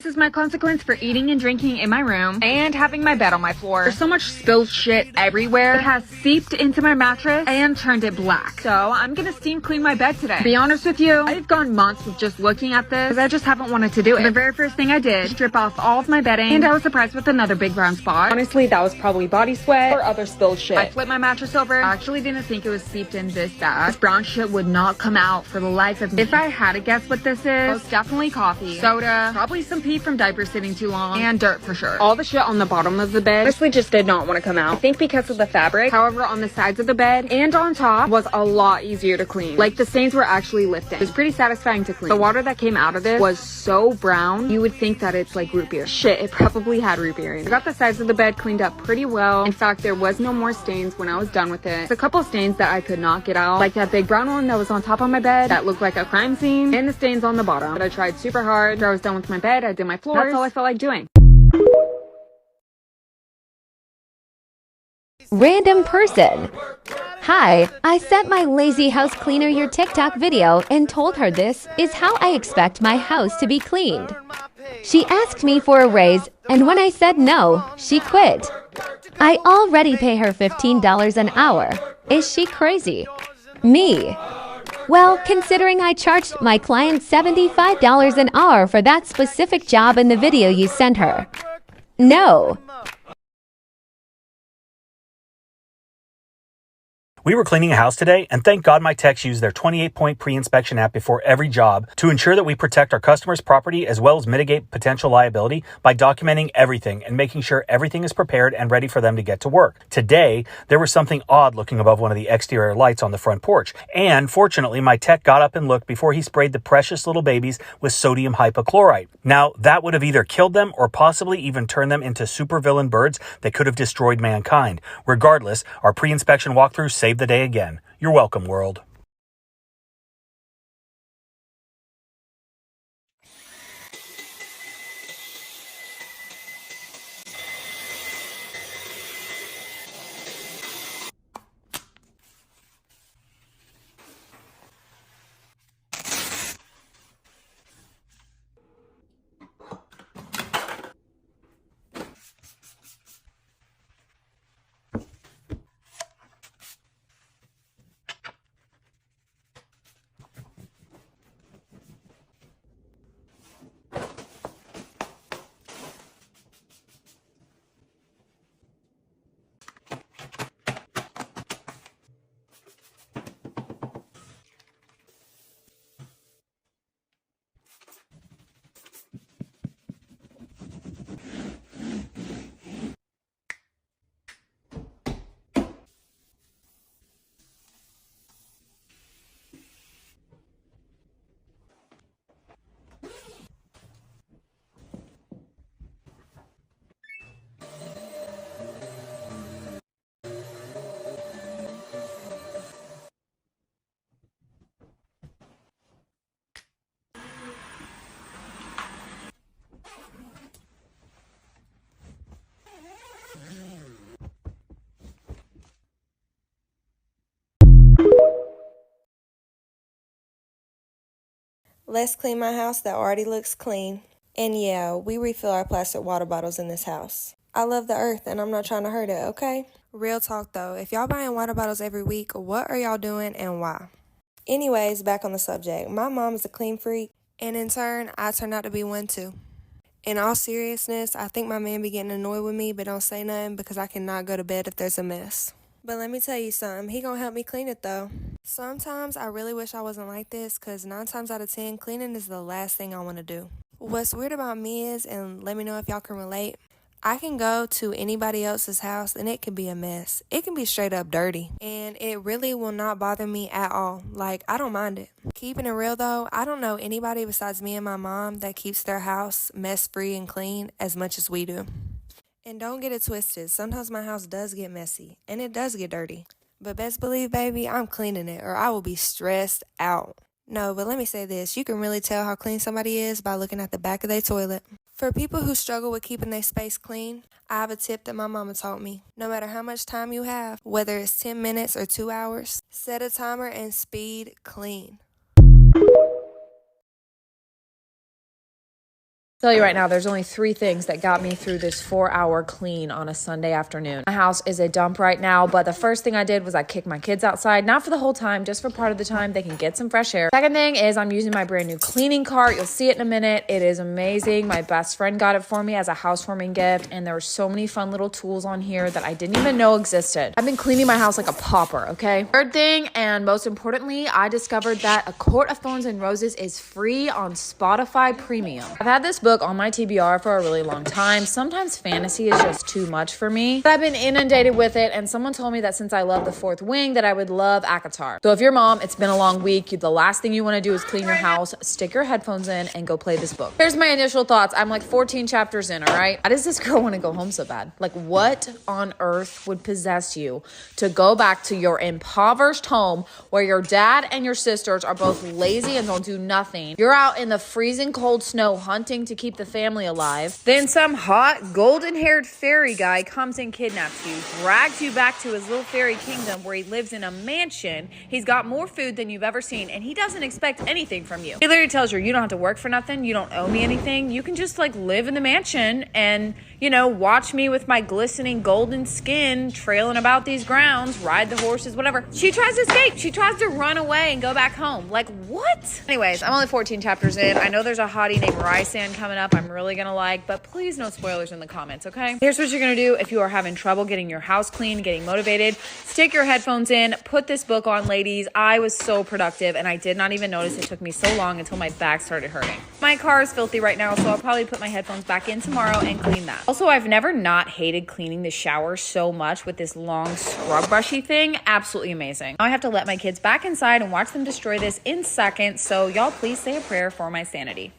is my consequence for eating and drinking in my room and having my bed on my floor. There's so much spilled shit everywhere. It has seeped into my mattress and turned it black. So I'm gonna steam clean my bed today. To be honest with you, I've gone months with just looking at this because I just haven't wanted to do it. The very first thing I did, strip off all of my bedding, and I was surprised with another big brown spot. Honestly, that was probably body sweat or other spilled shit. I flipped my mattress over. I actually didn't think it was seeped in this bad. This brown shit would not come out for the life of me. If I had to guess what this is, most definitely coffee, soda, probably some pee from diapers sitting too long, and dirt for sure. All the shit on the bottom of the bed honestly just did not want to come out. I think because of the fabric. However, on the sides of the bed and on top was a lot easier to clean. Like the stains were actually lifting. It was pretty satisfying to clean. The water that came out of this was so brown, you would think that it's like root beer. Shit, it probably had root beer in it. I got the sides of the bed cleaned up pretty well. In fact, there was no more stains when I was done with it. There's a couple stains that I could not get out, like that big brown one that was on top of my bed that looked like a crime scene, and the stains on the bottom. But I tried super hard. After I was done with my bed, I did my floors. That's all I felt like doing. Random person. Hi, I sent my lazy house cleaner your TikTok video and told her this is how I expect my house to be cleaned. She asked me for a raise, and when I said no, she quit. I already pay her $15 an hour. Is she crazy? Me. Well, considering I charged my client $75 an hour for that specific job in the video you sent her. No. We were cleaning a house today, and thank God my techs use their 28-point pre-inspection app before every job to ensure that we protect our customers' property as well as mitigate potential liability by documenting everything and making sure everything is prepared and ready for them to get to work. Today, there was something odd looking above one of the exterior lights on the front porch, and fortunately, my tech got up and looked before he sprayed the precious little babies with sodium hypochlorite. Now, that would have either killed them or possibly even turned them into supervillain birds that could have destroyed mankind. Regardless, our pre-inspection walkthrough saved the day again. You're welcome, world. Let's clean my house that already looks clean. And yeah, we refill our plastic water bottles in this house. I love the earth and I'm not trying to hurt it, okay? Real talk though, if y'all buying water bottles every week, what are y'all doing and why? Anyways, back on the subject. My mom is a clean freak, and in turn, I turned out to be one too. In all seriousness, I think my man be getting annoyed with me, but don't say nothing because I cannot go to bed if there's a mess. But let me tell you something, he gonna help me clean it though. Sometimes I really wish I wasn't like this because 9 times out of 10, cleaning is the last thing I want to do. What's weird about me is, and let me know if y'all can relate, I can go to anybody else's house and it can be a mess. It can be straight up dirty. And it really will not bother me at all. Like, I don't mind it. Keeping it real though, I don't know anybody besides me and my mom that keeps their house mess-free and clean as much as we do. And don't get it twisted. Sometimes my house does get messy and it does get dirty. But best believe, baby, I'm cleaning it or I will be stressed out. No, but let me say this. You can really tell how clean somebody is by looking at the back of their toilet. For people who struggle with keeping their space clean, I have a tip that my mama taught me. No matter how much time you have, whether it's 10 minutes or 2 hours, set a timer and speed clean. Tell you right now, there's only 3 things that got me through this 4-hour clean on a Sunday afternoon. My house is a dump right now, but the first thing I did was I kicked my kids outside, not for the whole time, just for part of the time. They can get some fresh air. Second thing is I'm using my brand new cleaning cart. You'll see it in a minute. It is amazing. My best friend got it for me as a housewarming gift, and there were so many fun little tools on here that I didn't even know existed. I've been cleaning my house like a pauper, okay? Third thing, and most importantly, I discovered that A Court of Thorns and Roses is free on Spotify Premium. I've had this book on my TBR for a really long time. Sometimes fantasy is just too much for me, but I've been inundated with it, and someone told me that since I love The Fourth Wing that I would love ACOTAR. So if you're mom, it's been a long week, the last thing you want to do is clean your house, stick your headphones in, and go play this book. Here's my initial thoughts. I'm like 14 chapters in, all right? Why does this girl want to go home so bad? Like, what on earth would possess you to go back to your impoverished home where your dad and your sisters are both lazy and don't do nothing? You're out in the freezing cold snow hunting to keep the family alive. Then some hot golden-haired fairy guy comes and kidnaps you, drags you back to his little fairy kingdom where he lives in a mansion. He's got more food than you've ever seen, and he doesn't expect anything from you. He literally tells you, you don't have to work for nothing. You don't owe me anything. You can just like live in the mansion and, you know, watch me with my glistening golden skin trailing about these grounds, ride the horses, whatever. She tries to escape. She tries to run away and go back home. Like, what? Anyways, I'm only 14 chapters in. I know there's a hottie named Rysan coming up I'm really gonna like, but please no spoilers in the comments, okay? Here's what you're gonna do if you are having trouble getting your house clean, getting motivated. Stick your headphones in, put this book on, ladies. I was so productive, and I did not even notice it took me so long until my back started hurting. My car is filthy right now, so I'll probably put my headphones back in tomorrow and clean that. Also, I've never not hated cleaning the shower so much with this long scrub brushy thing. Absolutely amazing. Now I have to let my kids back inside and watch them destroy this in seconds, so y'all please say a prayer for my sanity.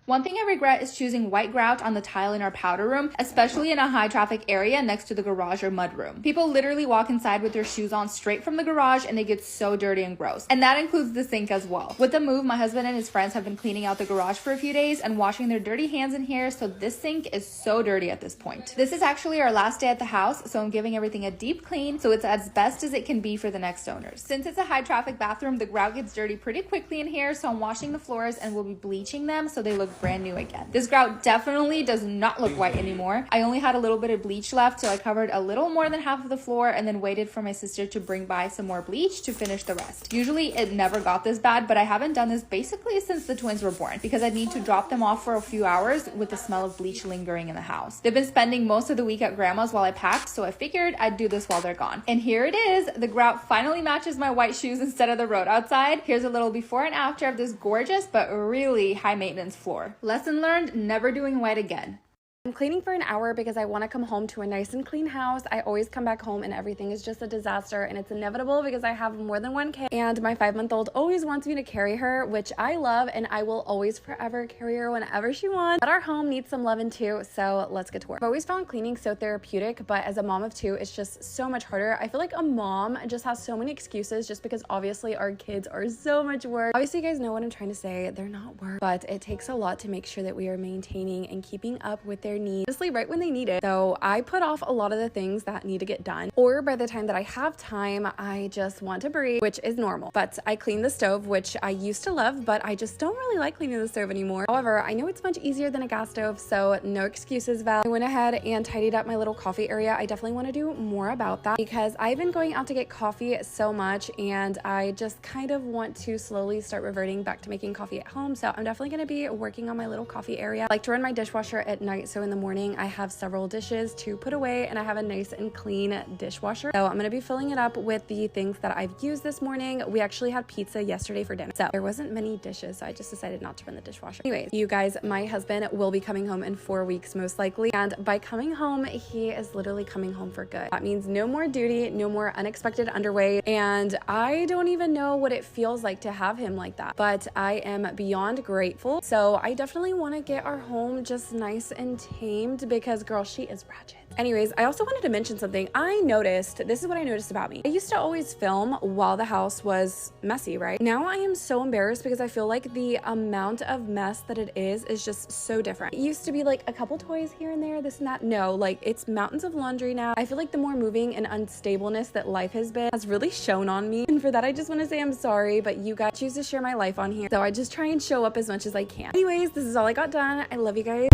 One thing I regret is choosing white grout on the tile in our powder room, especially in a high traffic area next to the garage or mud room. People literally walk inside with their shoes on straight from the garage and they get so dirty and gross. And that includes the sink as well. With the move, my husband and his friends have been cleaning out the garage for a few days and washing their dirty hands in here, so this sink is so dirty at this point. This is actually our last day at the house, so I'm giving everything a deep clean so it's as best as it can be for the next owners. Since it's a high traffic bathroom, the grout gets dirty pretty quickly in here, so I'm washing the floors and we'll be bleaching them so they look brand new again. This grout definitely does not look white anymore. I only had a little bit of bleach left, so I covered a little more than half of the floor and then waited for my sister to bring by some more bleach to finish the rest. Usually it never got this bad, but I haven't done this basically since the twins were born because I need to drop them off for a few hours with the smell of bleach lingering in the house. They've been spending most of the week at grandma's while I packed, so I figured I'd do this while they're gone. And here it is. The grout finally matches my white shoes instead of the road outside. Here's a little before and after of this gorgeous but really high maintenance floor. Lesson learned, never doing white again. I'm cleaning for an hour because I want to come home to a nice and clean house. I always come back home and everything is just a disaster, and it's inevitable because I have more than one kid and my 5-month-old always wants me to carry her, which I love, and I will always forever carry her whenever she wants. But our home needs some loving too, so let's get to work. I've always found cleaning so therapeutic, but as a mom of 2, it's just so much harder. I feel like a mom just has so many excuses just because obviously our kids are so much work. Obviously you guys know what I'm trying to say. They're not work, but it takes a lot to make sure that we are maintaining and keeping up with their needs, honestly, right when they need it. So I put off a lot of the things that need to get done, or by the time that I have time, I just want to breathe, which is normal. But I clean the stove, which I used to love, but I just don't really like cleaning the stove anymore. However, I know it's much easier than a gas stove, so no excuses, Val. I went ahead and tidied up my little coffee area. I definitely want to do more about that because I've been going out to get coffee so much, and I just kind of want to slowly start reverting back to making coffee at home. So I'm definitely going to be working on my little coffee area. I like to run my dishwasher at night, so in the morning I have several dishes to put away and I have a nice and clean dishwasher. So I'm going to be filling it up with the things that I've used this morning. We actually had pizza yesterday for dinner, so there wasn't many dishes, so I just decided not to run the dishwasher. Anyways, you guys, my husband will be coming home in 4 weeks most likely, and by coming home, he is literally coming home for good. That means no more duty, no more unexpected underweight, and I don't even know what it feels like to have him like that, but I am beyond grateful. So I definitely want to get our home just nice and tamed because, girl, she is ratchet. Anyways, I also wanted to mention something. I noticed, this is what I noticed about me. I used to always film while the house was messy, right? Now I am so embarrassed because I feel like the amount of mess that it is just so different. It used to be like a couple toys here and there, this and that. No, like it's mountains of laundry now. I feel like the more moving and unstableness that life has been has really shown on me. And for that, I just want to say I'm sorry, but you guys choose to share my life on here. So I just try and show up as much as I can. Anyways, this is all I got done. I love you guys.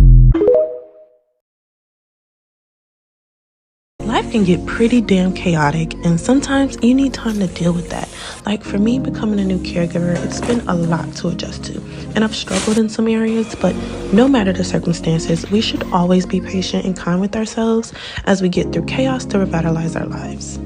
Life can get pretty damn chaotic, and sometimes you need time to deal with that. Like for me, becoming a new caregiver, it's been a lot to adjust to, and I've struggled in some areas, but no matter the circumstances, we should always be patient and kind with ourselves as we get through chaos to revitalize our lives.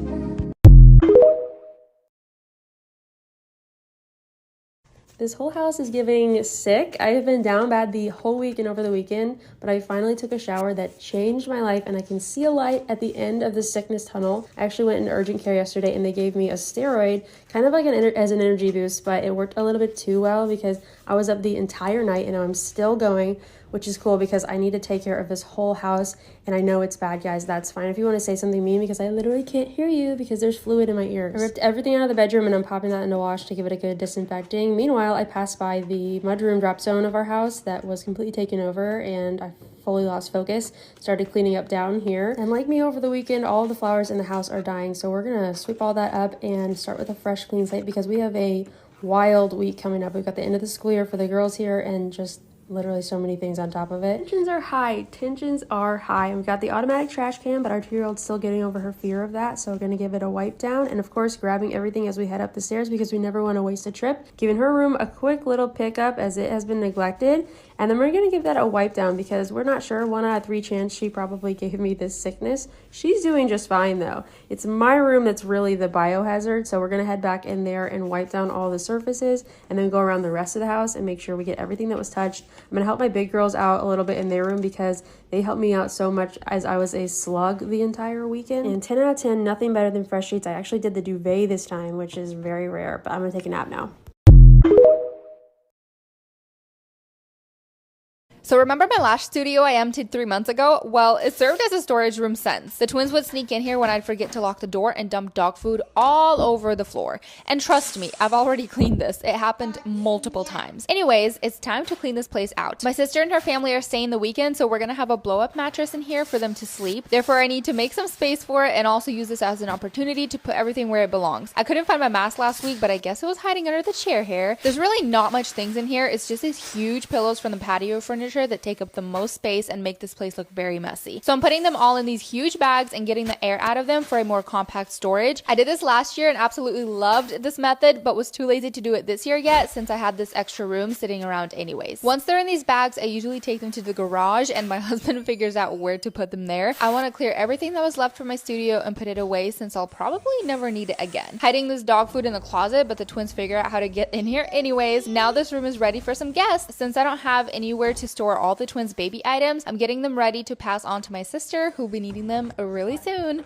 This whole house is giving sick. I have been down bad the whole week and over the weekend, but I finally took a shower that changed my life, and I can see a light at the end of the sickness tunnel. I actually went into urgent care yesterday and they gave me a steroid, kind of like as an energy boost, but it worked a little bit too well because I was up the entire night and I'm still going, which is cool because I need to take care of this whole house, and I know it's bad, guys. That's fine if you want to say something mean because I literally can't hear you because there's fluid in my ears. I ripped everything out of the bedroom and I'm popping that in the wash to give it a good disinfecting. Meanwhile, I passed by the mudroom drop zone of our house that was completely taken over, and I fully lost focus. Started cleaning up down here, and like me over the weekend, all of the flowers in the house are dying, so we're gonna sweep all that up and start with a fresh clean slate because we have a wild week coming up. We've got the end of the school year for the girls here and just literally so many things on top of it. Tensions are high. Tensions are high. And we've got the automatic trash can, but our 2-year-old's still getting over her fear of that, so we're going to give it a wipe down. And of course, grabbing everything as we head up the stairs because we never want to waste a trip. Giving her room a quick little pickup as it has been neglected. And then we're going to give that a wipe down because we're not sure. 1 out of 3 chance she probably gave me this sickness. She's doing just fine though. It's my room that's really the biohazard, so we're going to head back in there and wipe down all the surfaces and then go around the rest of the house and make sure we get everything that was touched. I'm going to help my big girls out a little bit in their room because they helped me out so much as I was a slug the entire weekend. And 10 out of 10, nothing better than fresh sheets. I actually did the duvet this time, which is very rare, but I'm going to take a nap now. So remember my lash studio I emptied 3 months ago? Well, it served as a storage room since. The twins would sneak in here when I'd forget to lock the door and dump dog food all over the floor. And trust me, I've already cleaned this. It happened multiple times. Anyways, it's time to clean this place out. My sister and her family are staying the weekend, so we're gonna have a blow-up mattress in here for them to sleep. Therefore, I need to make some space for it and also use this as an opportunity to put everything where it belongs. I couldn't find my mask last week, but I guess it was hiding under the chair here. There's really not much things in here. It's just these huge pillows from the patio furniture that take up the most space and make this place look very messy. So I'm putting them all in these huge bags and getting the air out of them for a more compact storage. I did this last year and absolutely loved this method, but was too lazy to do it this year yet since I had this extra room sitting around anyways. Once they're in these bags, I usually take them to the garage and my husband figures out where to put them there. I want to clear everything that was left from my studio and put it away since I'll probably never need it again. Hiding this dog food in the closet, but the twins figure out how to get in here anyways. Now this room is ready for some guests. Since I don't have anywhere to store all the twins' baby items, I'm getting them ready to pass on to my sister who'll be needing them really soon.